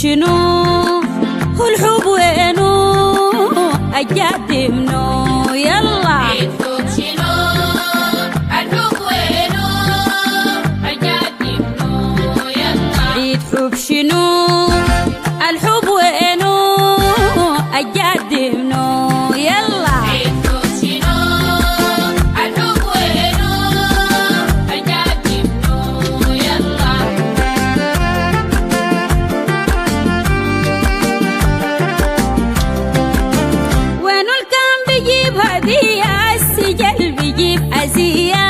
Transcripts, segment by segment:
شنو هو الحب وينو أقدمنو يلا الحب شنو الحب وينو أقدمنو يلا عيد حب شنو الحب وينو أقدمنو يلا الحب شنو الحب وينو أقدمنو يلا وينو الكان بيجيب هدية السجل بيجيب أزية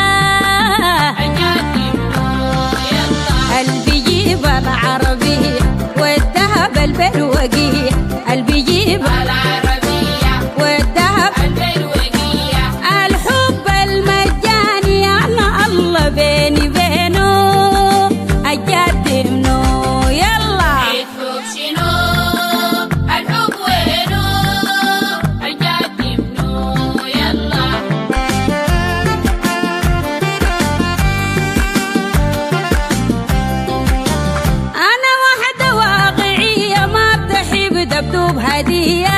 البيجيب العربية والذهب البلوقية البيجيب العربية والذهب البلوقية الحب المجاني أنا الله بيني بينه أقدمنو يلا الحب شنو الحب وينو أقدمنو يلا أنا واحدة واقعية ما بتحب دبدوب هدية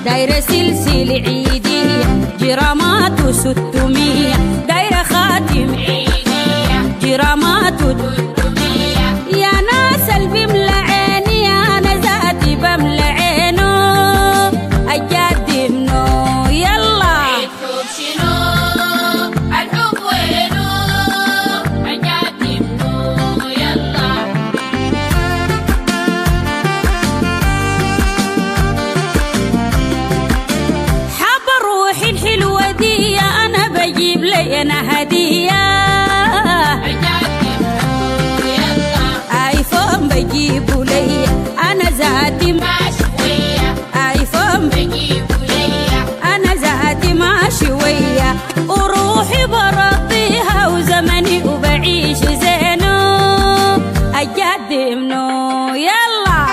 دايرة سلسلة عيدية جرامات و600 دايرة خاتم جرامات يا ناس اللي بملى عيني أنا ذاتي بملى عينه أقدمنو يلا الحب شنو الحب وينو أقدمنو يلا حب روحي الحلوة دي أنا بجيب لي أنا هدية أقدمنو يلا آيفون بجيبه لي أنا ذاتي شوية آيفون بجيبوا ليا أنا ذاتي ما شوية وروحي برضيها وزمني وبعيش زينو أقدمنو يلا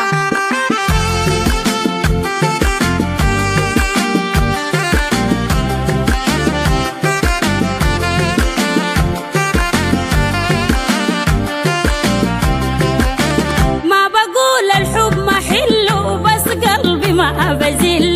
ما بقول الحب ما حلو بس قلبي ما بزل